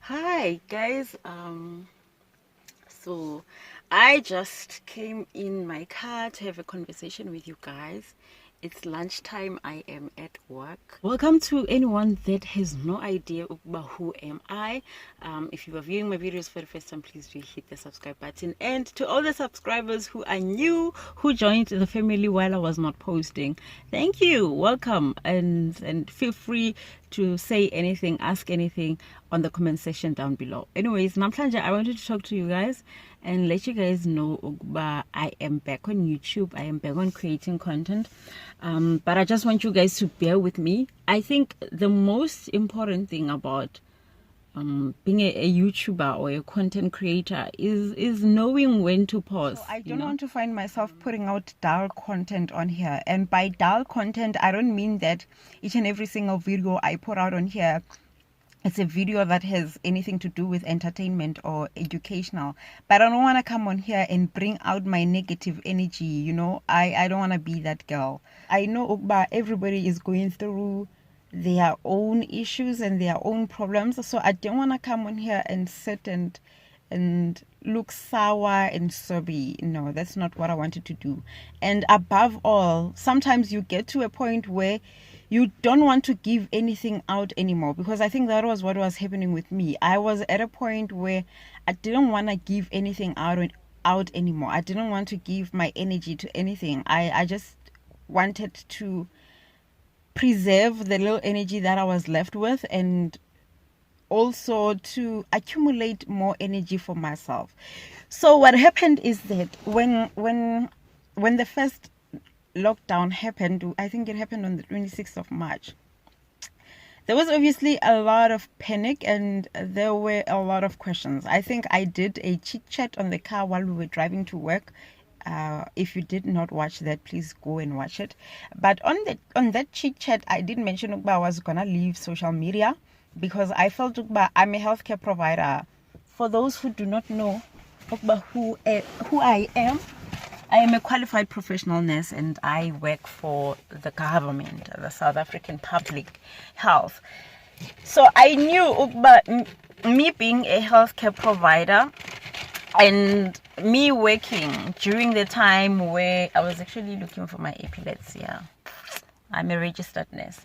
Hi guys, so I just came in my car to have a conversation with you guys. It's lunchtime. I am at work. Welcome to anyone that has no idea about who am I. If you are viewing my videos for the first time, please do hit the subscribe button. And to all the subscribers who are new, who joined the family while I was not posting, thank you. Welcome, and feel free to say anything, ask anything on the comment section down below. Anyways, namhlanje I wanted to talk to you guys and let you guys know I am back on YouTube. I am back on creating content. But I just want you guys to bear with me. I think the most important thing about being a YouTuber or a content creator is knowing when to pause. So I don't want to find myself putting out dull content on here. And by dull content, I don't mean that each and every single video I put out on here, it's a video that has anything to do with entertainment or educational. But I don't want to come on here and bring out my negative energy. I don't want to be that girl. I know everybody is going through their own issues and their own problems, so I don't want to come on here and sit and look sour and sobby. No, that's not what I wanted to do. And above all, sometimes you get to a point where you don't want to give anything out anymore, because I think that was what was happening with me. I was at a point where I didn't want to give anything out anymore. I didn't want to give my energy to anything. I just wanted to preserve the little energy that I was left with, and also to accumulate more energy for myself. So what happened is that when the first lockdown happened, I think it happened on the 26th of March, there was obviously a lot of panic and there were a lot of questions. I think I did a chit chat on the car while we were driving to work. If you did not watch that, please go and watch it. But on that chit chat, I did mention I was gonna leave social media because I felt I'm a healthcare provider. For those who do not know who I am a qualified professional nurse and I work for the government, the South African Public Health. So I knew me being a healthcare provider and me working during the time where I was actually looking for my epilepsy. I'm a registered nurse,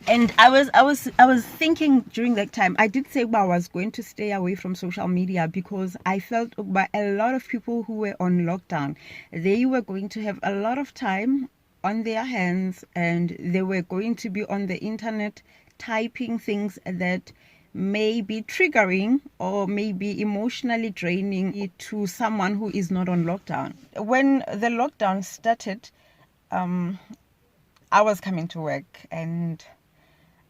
and I was thinking during that time. I did say I was going to stay away from social media because I felt a lot of people who were on lockdown, they were going to have a lot of time on their hands and they were going to be on the internet typing things that may be triggering or may be emotionally draining to someone who is not on lockdown. When the lockdown started, I was coming to work and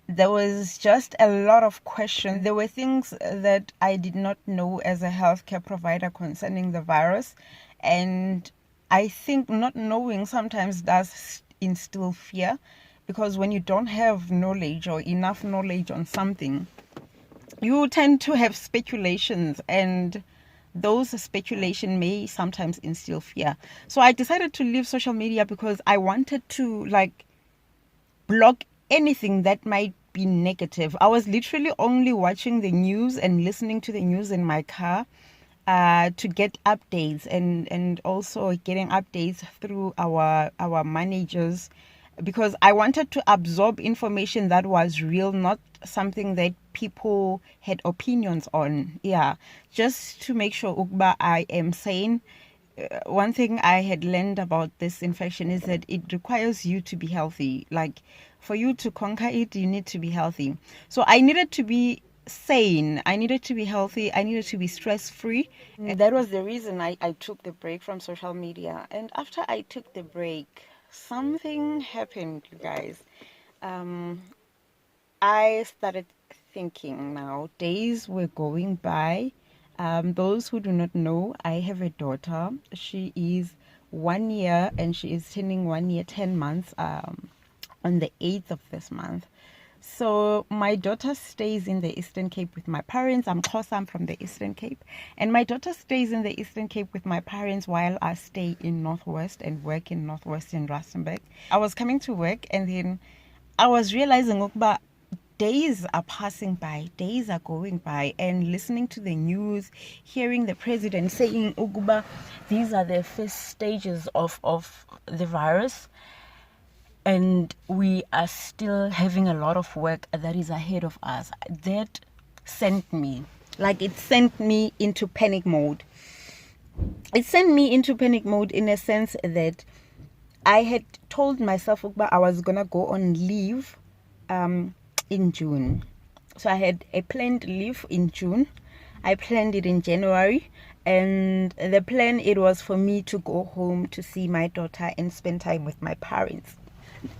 there was just a lot of questions. There were things that I did not know as a healthcare provider concerning the virus. And I think not knowing sometimes does instill fear, because when you don't have knowledge or enough knowledge on something, you tend to have speculations, and those speculation may sometimes instill fear. So I decided to leave social media because I wanted to block anything that might be negative. I was literally only watching the news and listening to the news in my car to get updates, and also getting updates through our managers, because I wanted to absorb information that was real, not something that people had opinions on. Just to make sure I am sane. One thing I had learned about this infection is that it requires you to be healthy. For you to conquer it, you need to be healthy. So I needed to be sane, I needed to be healthy, I needed to be stress-free. And that was the reason I took the break from social media. And after I took the break, something happened, you guys. I started thinking. Now days were going by. Those who do not know, I have a daughter. She is 1 year and she is turning 1 year 10 months on the 8th of this month. So my daughter stays in the Eastern Cape with my parents. I'm from the Eastern Cape, and my daughter stays in the Eastern Cape with my parents while I stay in Northwest and work in Northwest in Rustenburg. I was coming to work and then I was realizing days are passing by, days are going by, and listening to the news, hearing the president saying, Uguba, these are the first stages of the virus, and we are still having a lot of work that is ahead of us. That sent me, it sent me into panic mode. It sent me into panic mode in a sense that I had told myself I was gonna go on leave in June. So I had a planned leave in June. I planned it in January, and the plan, it was for me to go home to see my daughter and spend time with my parents.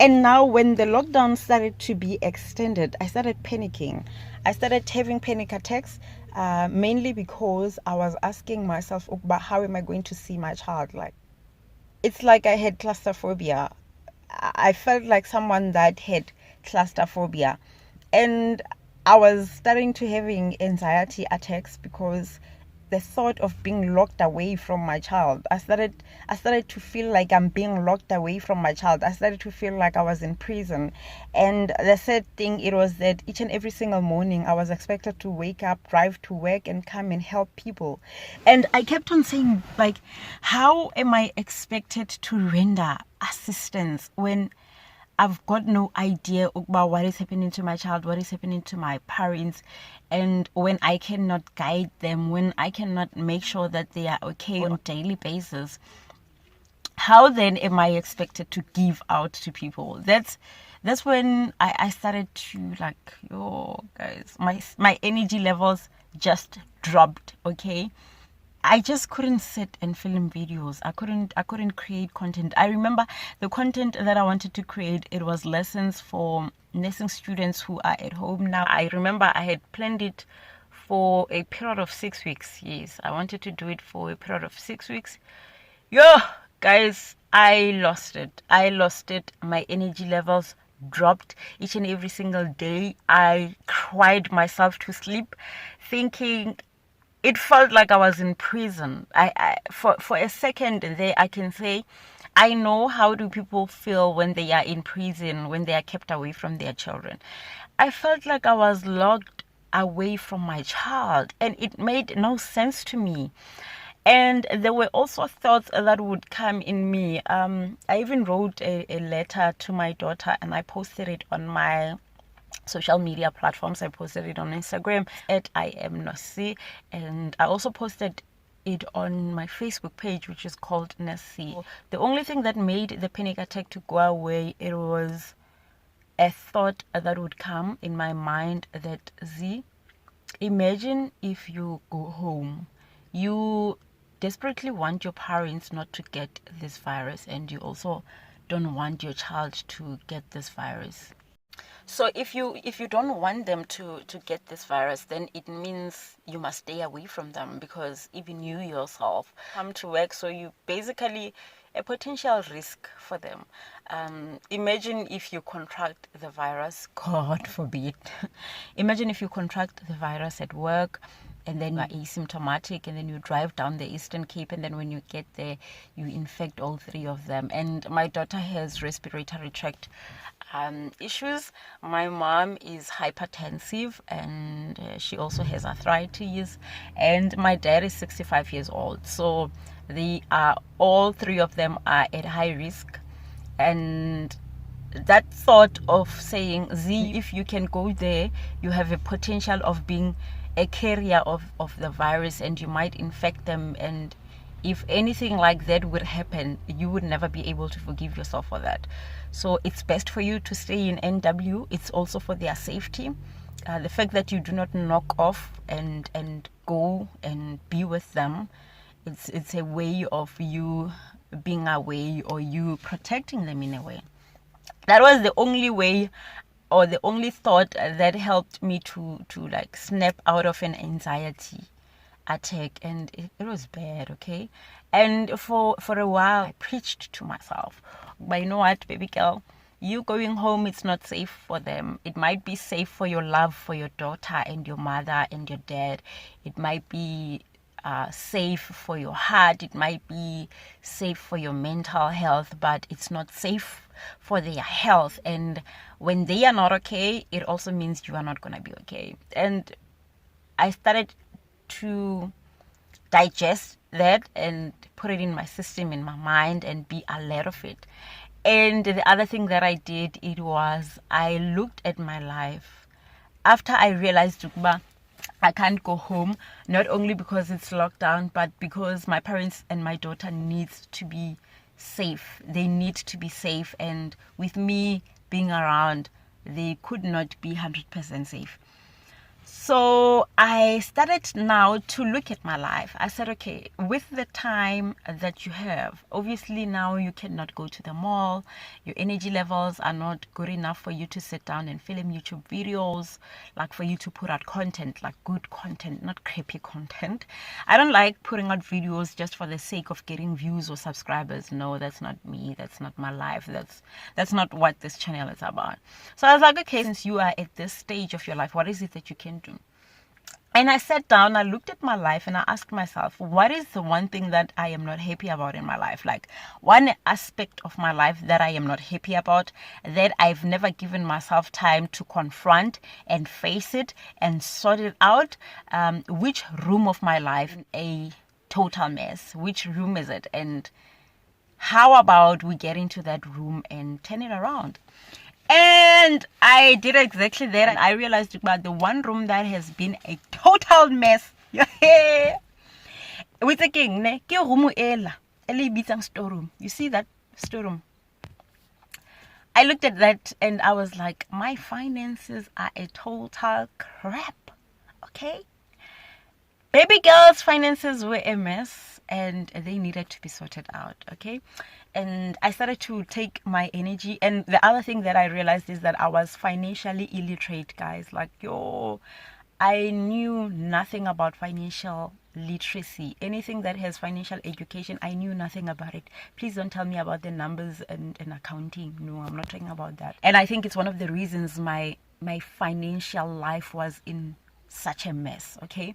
And now when the lockdown started to be extended, I started panicking. I started having panic attacks, mainly because I was asking myself, how am I going to see my child? It's like I had claustrophobia. I felt like someone that had claustrophobia. And I was starting to having anxiety attacks because the thought of being locked away from my child. I started to feel like I'm being locked away from my child. I started to feel like I was in prison. And the sad thing, it was that each and every single morning I was expected to wake up, drive to work, and come and help people. And I kept on saying, how am I expected to render assistance when I've got no idea about what is happening to my child, what is happening to my parents, and when I cannot guide them, when I cannot make sure that they are okay on a daily basis? How then am I expected to give out to people? That's when I started to guys, my energy levels just dropped, okay? I just couldn't sit and film videos. I couldn't create content. I remember the content that I wanted to create, it was lessons for nursing students who are at home now. I remember I had planned it for a period of 6 weeks. Yes, I wanted to do it for a period of 6 weeks. Guys, I lost it. My energy levels dropped each and every single day. I cried myself to sleep, thinking, it felt like I was in prison. For a second there, I can say, I know how do people feel when they are in prison, when they are kept away from their children. I felt like I was locked away from my child, and it made no sense to me. And there were also thoughts that would come in me. I even wrote a letter to my daughter, and I posted it on my social media platforms. I posted it on Instagram at I am Nosi, and I also posted it on my Facebook page, which is called Nosi. The only thing that made the panic attack to go away, it was a thought that would come in my mind that, imagine if you go home, you desperately want your parents not to get this virus, and you also don't want your child to get this virus. So if you don't want them to get this virus, then it means you must stay away from them, because even you yourself come to work, so you basically a potential risk for them. Imagine if you contract the virus, God forbid. Imagine if you contract the virus at work, and then you are asymptomatic, and then you drive down the Eastern Cape, and then when you get there, you infect all three of them. And my daughter has respiratory tract issues. My mom is hypertensive, and she also has arthritis, and my dad is 65 years old. So they are, all three of them are at high risk. And that thought of saying, if you can go there, you have a potential of being a carrier of the virus, and you might infect them, and if anything like that would happen, you would never be able to forgive yourself for that. So it's best for you to stay in NW. It's also for their safety. The fact that you do not knock off and go and be with them, it's a way of you being away, or you protecting them in a way. That was the only way, or the only thought that helped me to snap out of an anxiety attack. And it was bad, okay? And for a while I preached to myself, but you know what, baby girl, you going home, it's not safe for them. It might be safe for your love for your daughter and your mother and your dad. It might be safe for your heart, it might be safe for your mental health, but it's not safe for their health. And when they are not okay, it also means you are not going to be okay. And I started to digest that and put it in my system, in my mind, and be alert of it. And the other thing that I did, it was I looked at my life after I realized I can't go home, not only because it's lockdown, but because my parents and my daughter needs to be safe. They need to be safe, and with me being around, they could not be 100% safe. So I started now to look at my life. I said, okay, with the time that you have, obviously now you cannot go to the mall. Your energy levels are not good enough for you to sit down and film YouTube videos, like for you to put out content, like good content, not crappy content. I don't like putting out videos just for the sake of getting views or subscribers. No, that's not me. That's not my life. That's not what this channel is about. So I was like, okay, since you are at this stage of your life, what is it that you can do? And I sat down, I looked at my life, and I asked myself, what is the one thing that I am not happy about in my life? Like one aspect of my life that I am not happy about, that I've never given myself time to confront and face it and sort it out. Which room of my life a total mess? Which room is it? And how about we get into that room and turn it around? And I did exactly that, and I realized about the one room that has been a total mess. With the king, ne? Ke room ela, ele bitang storeroom. You see that storeroom? I looked at that and I was like, my finances are a total crap. Okay? Baby girl's finances were a mess and they needed to be sorted out. Okay? And I started to take my energy. And the other thing that I realized is that I was financially illiterate, guys. Like, I knew nothing about financial literacy. Anything that has financial education, I knew nothing about it. Please don't tell me about the numbers and accounting. No, I'm not talking about that. And I think it's one of the reasons my financial life was in such a mess. Okay?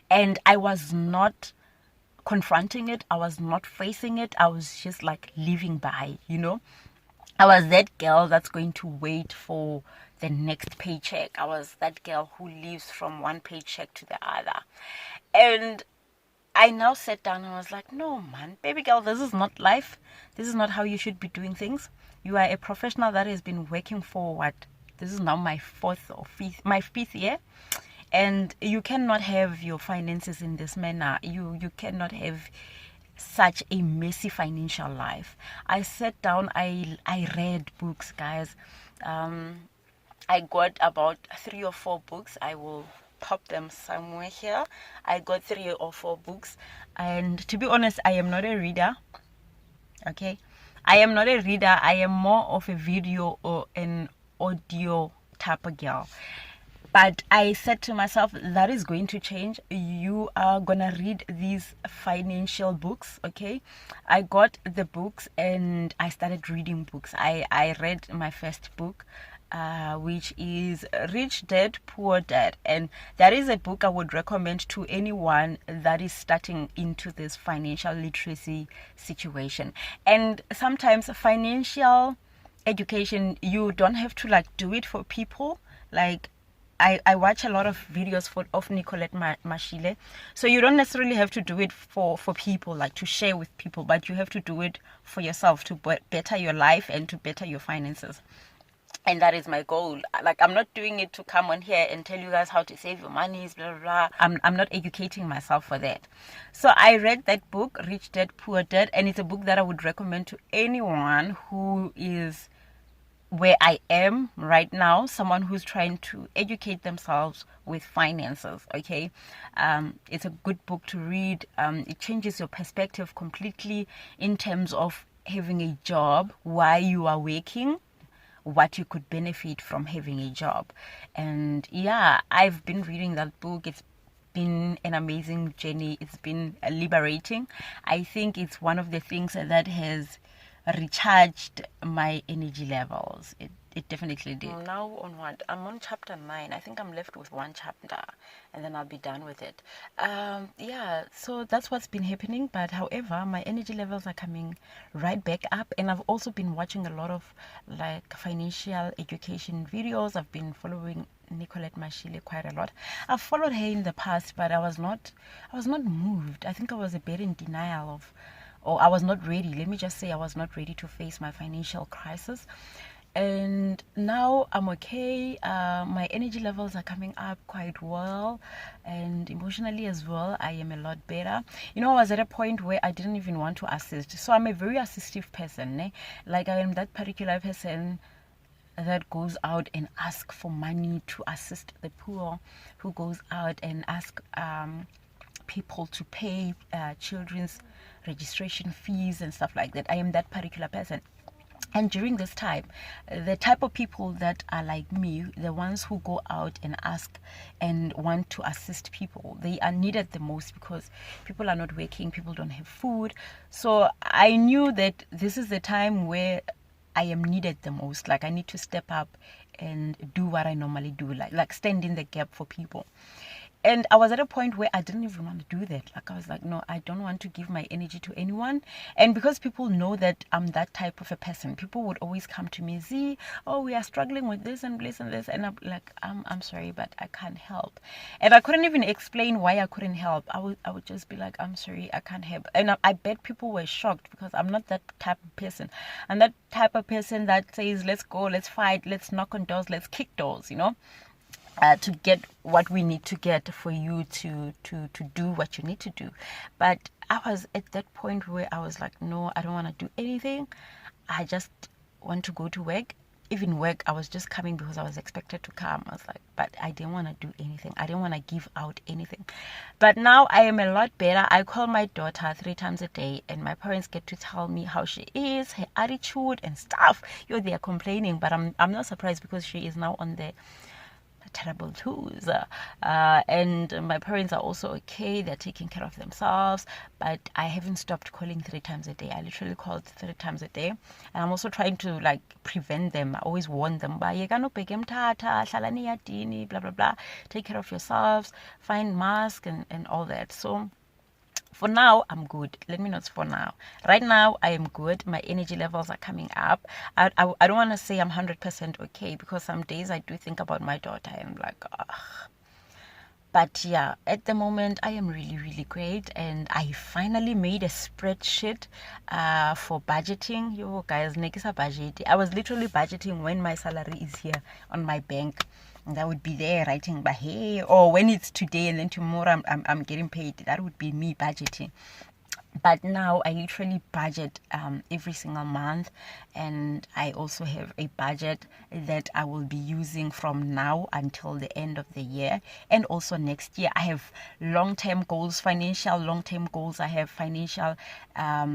And I was not confronting it. I was not facing it. I was just like living by, I was that girl that's going to wait for the next paycheck. I was that girl who lives from one paycheck to the other. And I now sat down and I was like, no, man, baby girl, this is not life. This is not how you should be doing things. You are a professional that has been working for what? This is now my fifth year. And you cannot have your finances in this manner. You cannot have such a messy financial life. I sat down, I read books, guys. I got about 3 or 4 books. I will pop them somewhere here. I got 3 or 4 books. And to be honest, I am not a reader. Okay? I am not a reader. I am more of a video or an audio type of girl. But I said to myself, that is going to change. You are going to read these financial books, okay? I got the books and I started reading books. I read my first book, which is Rich Dad, Poor Dad. And that is a book I would recommend to anyone that is starting into this financial literacy situation. And sometimes financial education, you don't have to do it for people. I watch a lot of videos of Nicolette Mashile. So you don't necessarily have to do it for people, to share with people, but you have to do it for yourself to better your life and to better your finances. And that is my goal. I'm not doing it to come on here and tell you guys how to save your money, blah, blah, blah. I'm not educating myself for that. So I read that book, Rich Dad, Poor Dad, and it's a book that I would recommend to anyone who is where I am right now, someone who's trying to educate themselves with finances, okay? It's a good book to read. It changes your perspective completely in terms of having a job while you are working, what you could benefit from having a job. And yeah, I've been reading that book. It's been an amazing journey. It's been liberating. I think it's one of the things that has recharged my energy levels. It definitely did. Now on what? I'm on chapter 9. I think I'm left with one chapter and then I'll be done with it. Yeah, so that's what's been happening. But however, my energy levels are coming right back up. And I've also been watching a lot of like financial education videos. I've been following Nicolette Mashile quite a lot. I've followed her in the past, but I was not moved. I think I was a bit in denial of, or I was not ready. Let me just say I was not ready to face my financial crisis. And now I'm okay. My energy levels are coming up quite well, and emotionally as well I am a lot better. You know, I was at a point where I didn't even want to assist. So I'm a very assistive person, eh? Like I am that particular person that goes out and ask for money to assist the poor, who goes out and ask people to pay children's registration fees and stuff like that. I am that particular person. And during this time, the type of people that are like me, the ones who go out and ask and want to assist people, they are needed the most because people are not working, people don't have food. So I knew that this is the time where I am needed the most. Like I need to step up and do what I normally do, like stand in the gap for people. And I was at a point where I didn't even want to do that. Like I was like, no, I don't want to give my energy to anyone. And because people know that I'm that type of a person, people would always come to me, Z, oh, we are struggling with this and this and this. And I'm like, I'm sorry, but I can't help. And I couldn't even explain why I couldn't help. I would just be like, I'm sorry, I can't help. And I bet people were shocked because I'm not that type of person. I'm that type of person that says, let's go, let's fight, let's knock on doors, let's kick doors, you know. To get what we need to get for you to do what you need to do. But I was at that point where I was like, no, I don't want to do anything. I just want to go to work. Even work, I was just coming because I was expected to come. I was like, but I didn't want to do anything. I didn't want to give out anything. But now I am a lot better. I call my daughter 3 times a day and my parents get to tell me how she is, her attitude and stuff. They are complaining, but I'm not surprised because she is now on the terrible tools, and my parents are also okay. They're taking care of themselves, but I haven't stopped calling 3 times a day. I literally called 3 times a day, and I'm also trying to like prevent them. I always warn them, blah blah blah, take care of yourselves, find masks and all that. So for now, I'm good. Let me not for now. Right now, I am good. My energy levels are coming up. I don't want to say I'm 100% okay because some days I do think about my daughter and I'm like, ugh. But yeah, at the moment, I am really, really great. And I finally made a spreadsheet for budgeting. Yo, guys, nekisa budget. I was literally budgeting when my salary is here on my bank. And that would be there writing, but hey, or when it's today and then tomorrow I'm getting paid. That would be me budgeting. But now I literally budget every single month, and I also have a budget that I will be using from now until the end of the year and also next year. I have long-term goals, financial long-term goals. I have financial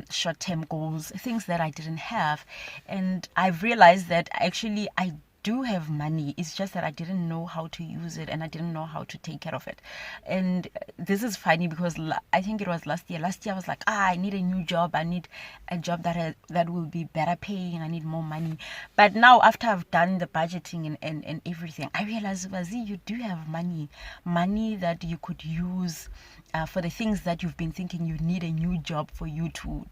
short-term goals, things that I didn't have. And I've realized that actually I do have money. It's just that I didn't know how to use it and I didn't know how to take care of it. And this is funny because I think it was last year. Last year I was like, I need a new job. I need a job that will be better paying. I need more money. But now after I've done the budgeting and everything, I realized, Vazi, you do have money that you could use for the things that you've been thinking you need a new job for you to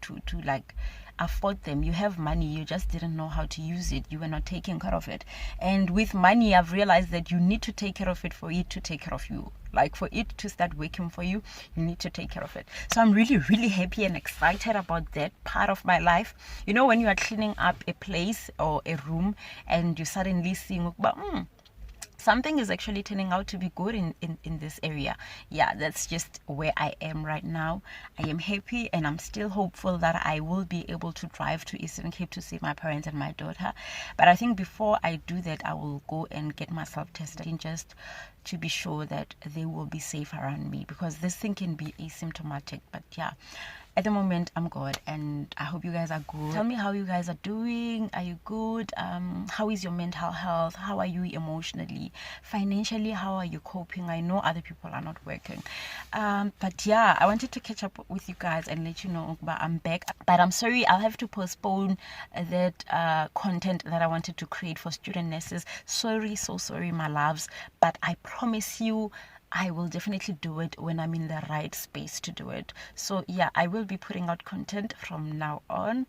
like afford them. You have money, you just didn't know how to use it. You were not taking care of it. And with money, I've realized that you need to take care of it for it to take care of you. Like for it to start working for you, you need to take care of it. So I'm really, really happy and excited about that part of my life. You know, when you are cleaning up a place or a room and you suddenly see, something is actually turning out to be good in this area. Yeah, that's just where I am right now. I am happy and I'm still hopeful that I will be able to drive to Eastern Cape to see my parents and my daughter. But I think before I do that, I will go and get myself tested just to be sure that they will be safe around me, because this thing can be asymptomatic. But yeah, at the moment I'm good, and I hope you guys are good. Tell me how you guys are doing. Are you good? How is your mental health? How are you emotionally, financially? How are you coping? I know other people are not working, but yeah, I wanted to catch up with you guys and let you know that I'm back. But I'm sorry, I'll have to postpone that content that I wanted to create for student nurses. Sorry, so sorry, my loves, but I promise you I will definitely do it when I'm in the right space to do it. So yeah, I will be putting out content from now on,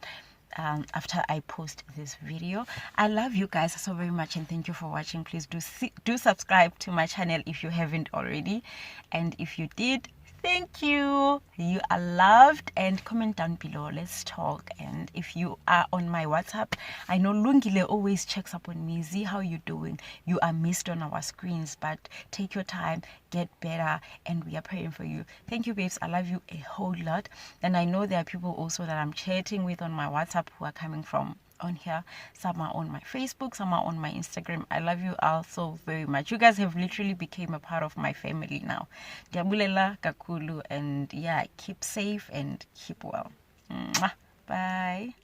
after I post this video. I love you guys so very much, and thank you for watching. Please do subscribe to my channel if you haven't already, and if you did, thank you. You are loved. And comment down below, let's talk. And if you are on my WhatsApp, I know Lungile always checks up on me. See how you're doing. You are missed on our screens, but take your time, get better, and we are praying for you. Thank you, babes. I love you a whole lot. And I know there are people also that I'm chatting with on my WhatsApp who are coming from on here. Some are on my Facebook, some are on my Instagram. I love you all so very much. You guys have literally became a part of my family now. Diabulela kakulu, and yeah, keep safe and keep well. Mwah. Bye.